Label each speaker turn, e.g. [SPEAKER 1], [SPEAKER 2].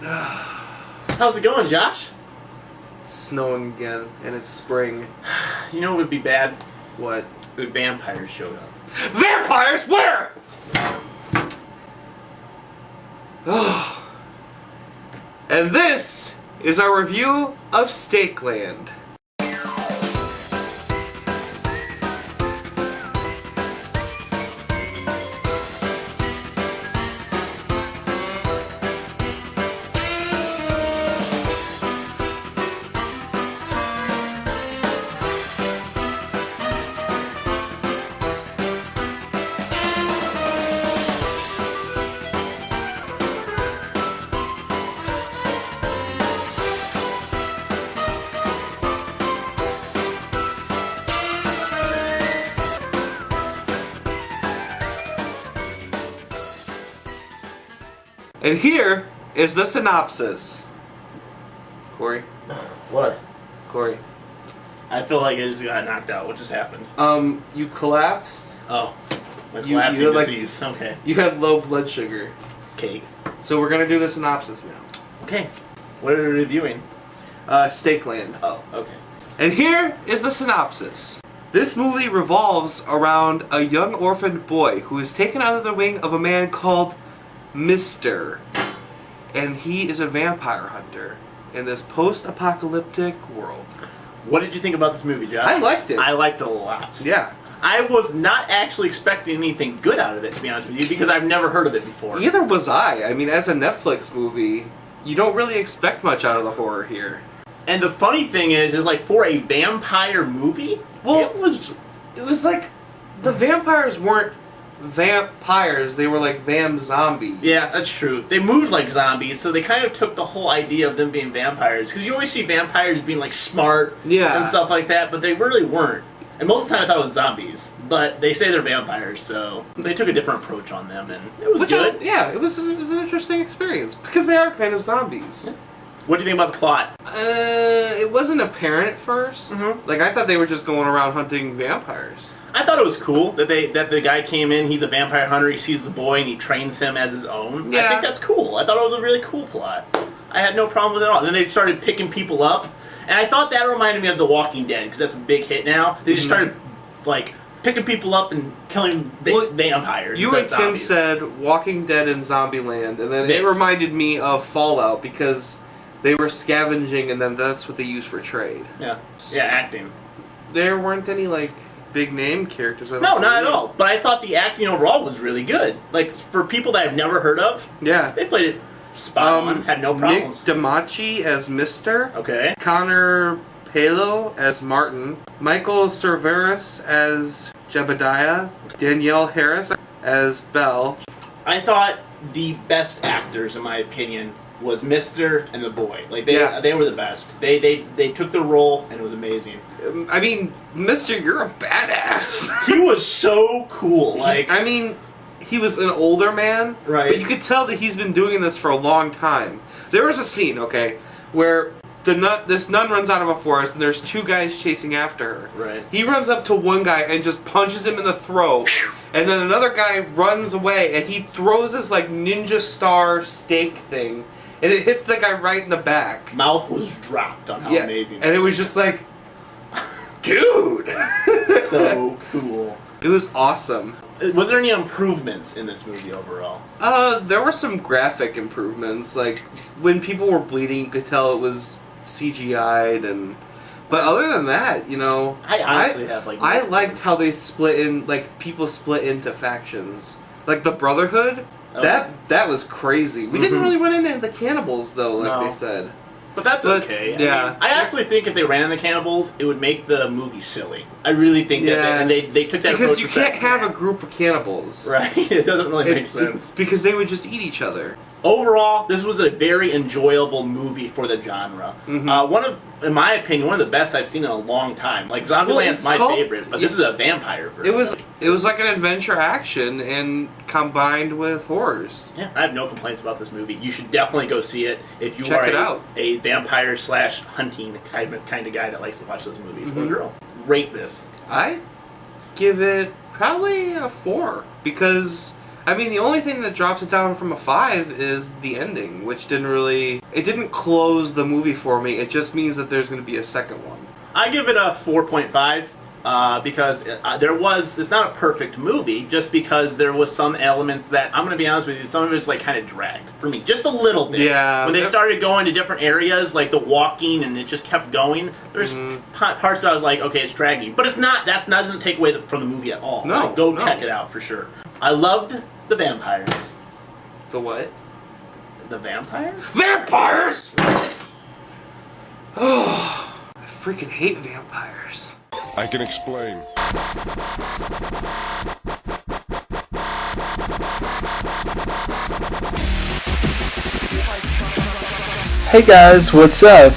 [SPEAKER 1] How's it going, Josh?
[SPEAKER 2] It's snowing again, and it's spring.
[SPEAKER 1] You know what would be bad?
[SPEAKER 2] What?
[SPEAKER 1] If vampires showed up.
[SPEAKER 2] Vampires? Where? And this is our review of Steakland. And here is the synopsis. Corey?
[SPEAKER 1] What?
[SPEAKER 2] Corey.
[SPEAKER 1] I feel like I just got knocked out. What just happened?
[SPEAKER 2] You collapsed.
[SPEAKER 1] Oh. My
[SPEAKER 2] You
[SPEAKER 1] collapsing
[SPEAKER 2] had,
[SPEAKER 1] disease. Okay.
[SPEAKER 2] You had low blood sugar.
[SPEAKER 1] Cake.
[SPEAKER 2] So we're gonna do the synopsis now.
[SPEAKER 1] Okay. What are we reviewing?
[SPEAKER 2] Steakland.
[SPEAKER 1] Oh, okay.
[SPEAKER 2] And here is the synopsis. This movie revolves around a young orphaned boy who is taken under the wing of a man called Mr. And he is a vampire hunter in this post-apocalyptic world.
[SPEAKER 1] What did you think about this movie, Josh?
[SPEAKER 2] I liked it.
[SPEAKER 1] I liked it a lot.
[SPEAKER 2] Yeah.
[SPEAKER 1] I was not actually expecting anything good out of it, to be honest with you, because I've never heard of it before.
[SPEAKER 2] Either was I. I mean, as a Netflix movie, you don't really expect much out of the horror here.
[SPEAKER 1] And the funny thing is like, for a vampire movie,
[SPEAKER 2] Well,
[SPEAKER 1] it was
[SPEAKER 2] like, the vampires weren't vampires, they were like vam zombies.
[SPEAKER 1] Yeah, that's true. They moved like zombies, so they kind of took the whole idea of them being vampires. Because you always see vampires being like smart and stuff like that, but they really weren't. And most of the time I thought it was zombies, but they say they're vampires, so they took a different approach on them, and it was good.
[SPEAKER 2] It was an interesting experience, because they are kind of zombies.
[SPEAKER 1] Yeah. What do you think about the plot?
[SPEAKER 2] It wasn't apparent at first.
[SPEAKER 1] Mm-hmm.
[SPEAKER 2] Like, I thought they were just going around hunting vampires.
[SPEAKER 1] I thought it was cool that the guy came in, he's a vampire hunter, he sees the boy, and he trains him as his own.
[SPEAKER 2] Yeah.
[SPEAKER 1] I think that's cool. I thought it was a really cool plot. I had no problem with it at all. And then they started picking people up, and I thought that reminded me of The Walking Dead, because that's a big hit now. They just started, like, picking people up and killing vampires.
[SPEAKER 2] You and Kim said Walking Dead and Zombieland, and then it reminded me of Fallout, because they were scavenging, and then that's what they used for trade.
[SPEAKER 1] Yeah. Yeah, acting.
[SPEAKER 2] There weren't any, like, big name characters.
[SPEAKER 1] No, not at all. But I thought the acting overall was really good. Like, for people that I've never heard of, they played it spot on. Had no problems.
[SPEAKER 2] Nick DiMacci as Mr.
[SPEAKER 1] Okay.
[SPEAKER 2] Connor Palo as Martin. Michael Cerveris as Jebediah. Danielle Harris as Belle.
[SPEAKER 1] I thought the best actors, in my opinion, was Mr. and the boy. Like, they were the best. They took the role, and it was amazing.
[SPEAKER 2] I mean, Mr., you're a badass.
[SPEAKER 1] He was so cool. Like,
[SPEAKER 2] he was an older man,
[SPEAKER 1] right?
[SPEAKER 2] But you could tell that he's been doing this for a long time. There was a scene, where this nun runs out of a forest, and there's two guys chasing after her.
[SPEAKER 1] Right.
[SPEAKER 2] He runs up to one guy and just punches him in the throat, and then another guy runs away, and he throws this, like, ninja star stake thing, and it hits the guy right in the back.
[SPEAKER 1] Mouth was dropped on how amazing.
[SPEAKER 2] And it was just like, dude!
[SPEAKER 1] So cool.
[SPEAKER 2] It was awesome.
[SPEAKER 1] Was there any improvements in this movie overall?
[SPEAKER 2] There were some graphic improvements. Like, when people were bleeding, you could tell it was CGI'd, but other than that,
[SPEAKER 1] I honestly have, like...
[SPEAKER 2] I liked how they people split into factions. Like, the Brotherhood, that was crazy. We didn't really run into the cannibals, though, they said.
[SPEAKER 1] But that's okay.
[SPEAKER 2] Yeah.
[SPEAKER 1] I actually think if they ran into cannibals, it would make the movie silly. I really think that, and they took that approach.
[SPEAKER 2] Because you can't have a group of cannibals.
[SPEAKER 1] Right. It doesn't really make sense.
[SPEAKER 2] Because they would just eat each other.
[SPEAKER 1] Overall, this was a very enjoyable movie for the genre. In my opinion, one of the best I've seen in a long time. Like, Zombieland's my favorite, but this is a vampire version.
[SPEAKER 2] It was like an adventure action and combined with horrors.
[SPEAKER 1] Yeah, I have no complaints about this movie. You should definitely go see it if you
[SPEAKER 2] Check
[SPEAKER 1] are a vampire/hunting kind of guy that likes to watch those movies. Or girl. Rate this.
[SPEAKER 2] I give it probably a 4 because I mean, the only thing that drops it down from a 5 is the ending, which didn't close the movie for me. It just means that there's going to be a second one.
[SPEAKER 1] I give it a 4.5. Because it's not a perfect movie, just because there was some elements that, I'm going to be honest with you, some of it's like kind of dragged for me, just a little bit.
[SPEAKER 2] Yeah.
[SPEAKER 1] When they started going to different areas, like the walking, and it just kept going, there's parts that I was like, okay, it's dragging. But that doesn't take away from the movie at all.
[SPEAKER 2] No.
[SPEAKER 1] Like, go check it out for sure. I loved the vampires.
[SPEAKER 2] The what?
[SPEAKER 1] The vampires?
[SPEAKER 2] Vampires! Oh, I freaking hate vampires.
[SPEAKER 3] I can explain.
[SPEAKER 4] Hey guys, what's up?